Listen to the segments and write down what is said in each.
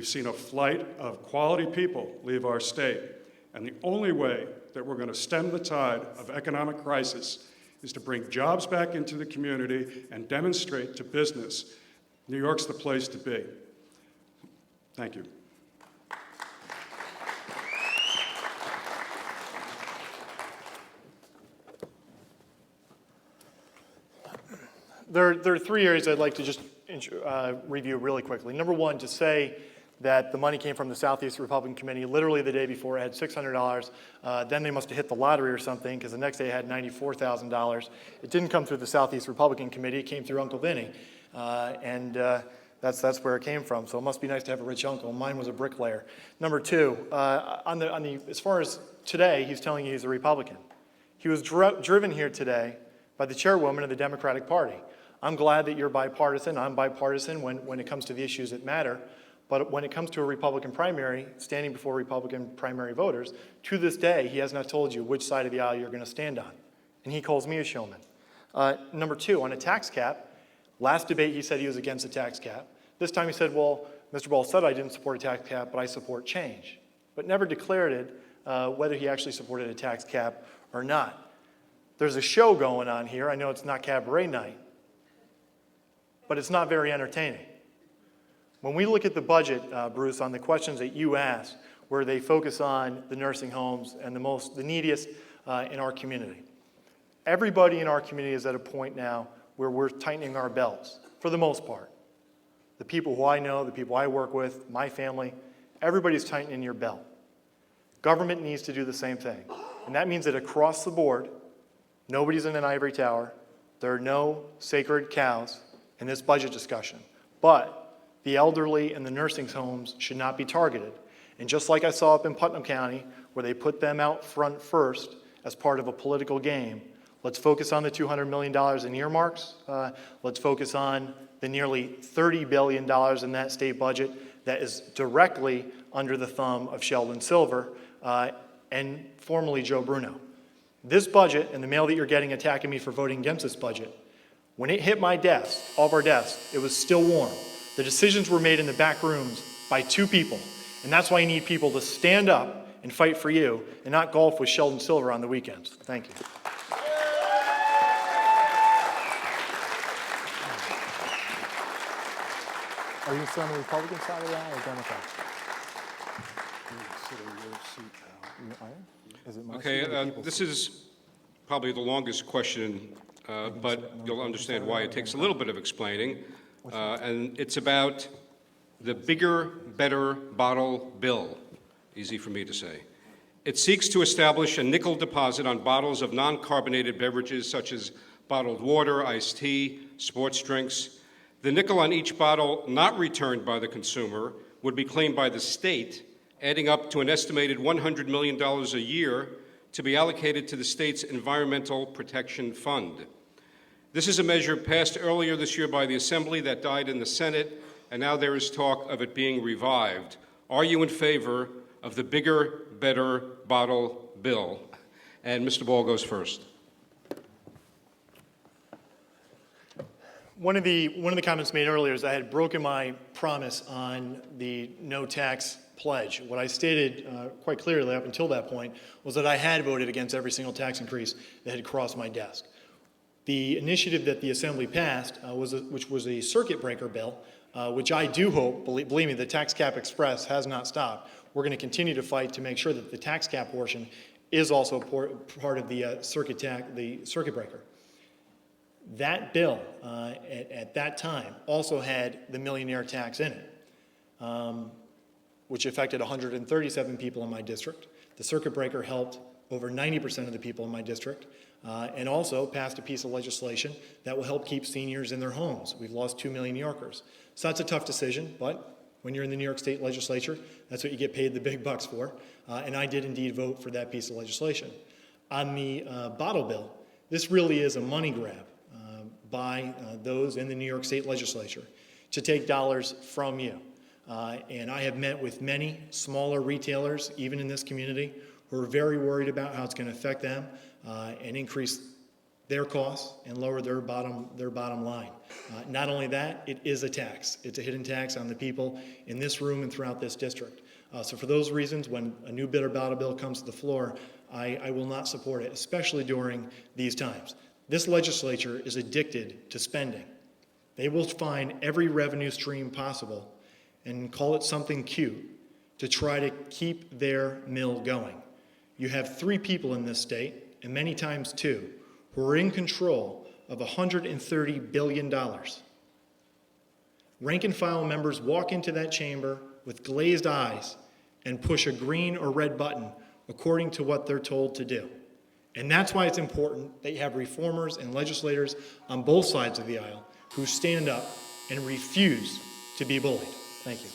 We've seen a flight of quality people leave our state, and the only way that we're going to stem the tide of economic crisis is to bring jobs back into the community and demonstrate to business New York's the place to be. Thank you. There are three areas I'd like to just review really quickly. Number one, to say that the money came from the Southeast Republican Committee literally the day before. It had $600. Then they must have hit the lottery or something, because the next day it had $94,000. It didn't come through the Southeast Republican Committee. It came through Uncle Vinny. That's where it came from. So it must be nice to have a rich uncle. Mine was a bricklayer. Number two, as far as today, he's telling you he's a Republican. He was driven here today by the chairwoman of the Democratic Party. I'm glad that you're bipartisan. I'm bipartisan when it comes to the issues that matter. But when it comes to a Republican primary, standing before Republican primary voters, to this day, he has not told you which side of the aisle you're going to stand on. And he calls me a showman. Number two, on a tax cap, last debate he said he was against a tax cap. This time he said, well, Mr. Ball said I didn't support a tax cap, but I support change. But never declared it whether he actually supported a tax cap or not. There's a show going on here. I know it's not cabaret night, but it's not very entertaining. When we look at the budget, Bruce, on the questions that you asked, where they focus on the nursing homes and the neediest in our community, everybody in our community is at a point now where we're tightening our belts, for the most part. The people who I know, the people I work with, my family, everybody's tightening your belt. Government needs to do the same thing. And that means that across the board, nobody's in an ivory tower. There are no sacred cows in this budget discussion. But the elderly and the nursing homes should not be targeted. And just like I saw up in Putnam County, where they put them out front first as part of a political game, let's focus on the $200 million in earmarks. Let's focus on the nearly $30 billion in that state budget that is directly under the thumb of Sheldon Silver and formerly Joe Bruno. This budget, and the mail that you're getting attacking me for voting against this budget, when it hit my desk, all of our desks, it was still warm. The decisions were made in the back rooms by two people, and that's why you need people to stand up and fight for you and not golf with Sheldon Silver on the weekends. Thank you. Are you on the Republican side of the aisle or Democrat? Okay, this is probably the longest question, but you'll understand why it takes a little bit of explaining. And it's about the bigger, better bottle bill, easy for me to say. It seeks to establish a nickel deposit on bottles of non-carbonated beverages such as bottled water, iced tea, sports drinks. The nickel on each bottle not returned by the consumer would be claimed by the state, adding up to an estimated $100 million a year to be allocated to the state's Environmental Protection Fund. This is a measure passed earlier this year by the Assembly that died in the Senate, and now there is talk of it being revived. Are you in favor of the bigger, better bottle bill? And Mr. Ball goes first. One of the comments made earlier is I had broken my promise on the no tax pledge. What I stated quite clearly up until that point was that I had voted against every single tax increase that had crossed my desk. The initiative that the Assembly passed, which was a circuit breaker bill, which I do hope, believe me, the Tax Cap Express has not stopped. We're going to continue to fight to make sure that the tax cap portion is also part of the circuit breaker. That bill, at that time, also had the millionaire tax in it, which affected 137 people in my district. The circuit breaker helped over 90% of the people in my district, and also passed a piece of legislation that will help keep seniors in their homes. We've lost 2 million New Yorkers. So that's a tough decision, but when you're in the New York State legislature, that's what you get paid the big bucks for, and I did indeed vote for that piece of legislation. On the bottle bill, this really is a money grab by those in the New York State legislature to take dollars from you. And I have met with many smaller retailers, even in this community, who are very worried about how it's going to affect them and increase their costs and lower their bottom line. Not only that, it is a tax. It's a hidden tax on the people in this room and throughout this district. So for those reasons, when a new bitter ballot bill comes to the floor, I will not support it, especially during these times. This legislature is addicted to spending. They will find every revenue stream possible and call it something cute to try to keep their mill going. You have 3 people in this state, and many times 2, who are in control of $130 billion. Rank and file members walk into that chamber with glazed eyes and push a green or red button according to what they're told to do. And that's why it's important that you have reformers and legislators on both sides of the aisle who stand up and refuse to be bullied. Thank you.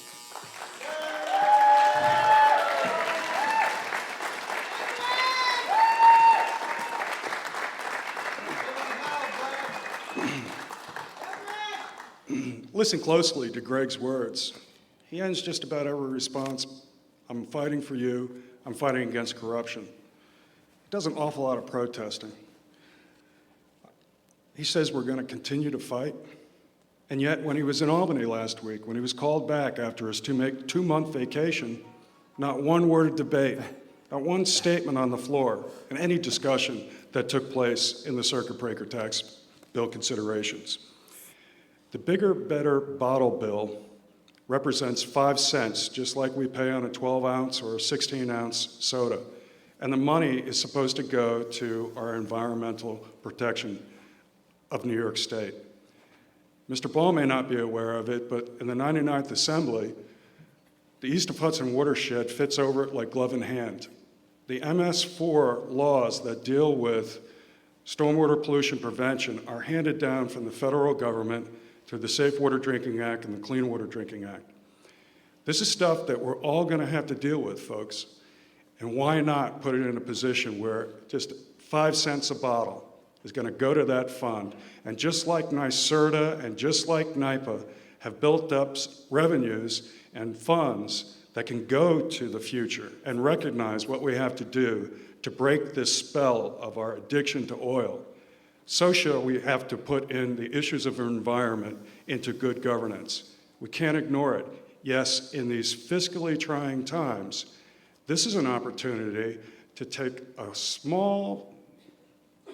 Listen closely to Greg's words. He ends just about every response. I'm fighting for you. I'm fighting against corruption. He does an awful lot of protesting. He says we're going to continue to fight. And yet, when he was in Albany last week, when he was called back after his two-month vacation, not one word of debate, not one statement on the floor in any discussion that took place in the circuit breaker tax bill considerations. The bigger, better bottle bill represents 5 cents, just like we pay on a 12-ounce or a 16-ounce soda. And the money is supposed to go to our environmental protection of New York State. Mr. Ball may not be aware of it, but in the 99th Assembly, the East of Hudson watershed fits over it like glove in hand. The MS4 laws that deal with stormwater pollution prevention are handed down from the federal government through the Safe Water Drinking Act and the Clean Water Drinking Act. This is stuff that we're all going to have to deal with, folks. And why not put it in a position where just 5 cents a bottle is going to go to that fund? And just like NYSERDA and just like NYPA have built up revenues and funds that can go to the future and recognize what we have to do to break this spell of our addiction to oil, so shall we have to put in the issues of our environment into good governance. We can't ignore it. Yes, in these fiscally trying times, this is an opportunity to take a small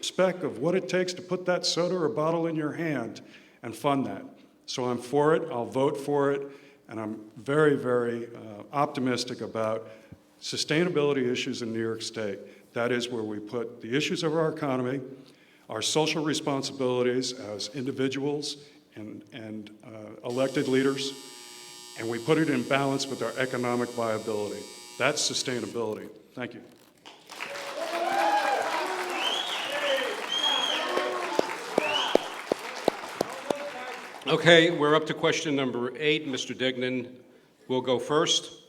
speck of what it takes to put that soda or bottle in your hand and fund that. So I'm for it, I'll vote for it, and I'm very, very optimistic about sustainability issues in New York State. That is where we put the issues of our economy, our social responsibilities as individuals and elected leaders, and we put it in balance with our economic viability. That's sustainability. Thank you. Okay, we're up to question number 8. Mr. Degnan will go first.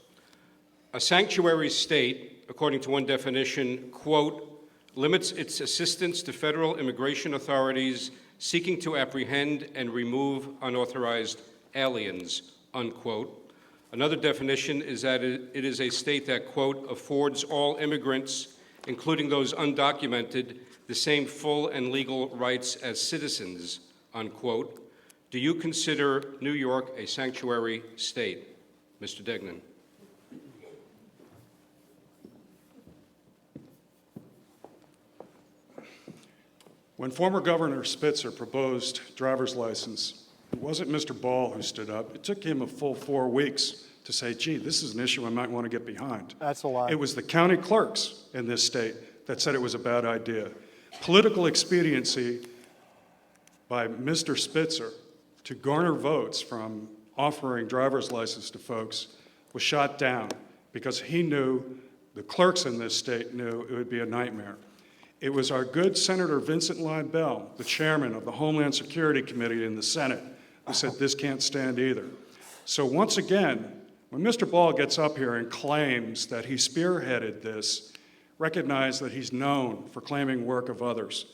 A sanctuary state, according to one definition, quote, limits its assistance to federal immigration authorities seeking to apprehend and remove unauthorized aliens, unquote. Another definition is that it is a state that, quote, affords all immigrants, including those undocumented, the same full and legal rights as citizens, unquote. Do you consider New York a sanctuary state? Mr. Degnan. When former Governor Spitzer proposed driver's license, it wasn't Mr. Ball who stood up. It took him a full 4 weeks to say, gee, this is an issue I might want to get behind. That's a lie. It was the county clerks in this state that said it was a bad idea. Political expediency by Mr. Spitzer to garner votes from offering driver's license to folks was shot down because he knew, the clerks in this state knew it would be a nightmare. It was our good Senator Vincent Lyle, the chairman of the Homeland Security Committee in the Senate, who said this can't stand either. So once again, when Mr. Ball gets up here and claims that he spearheaded this, recognize that he's known for claiming work of others.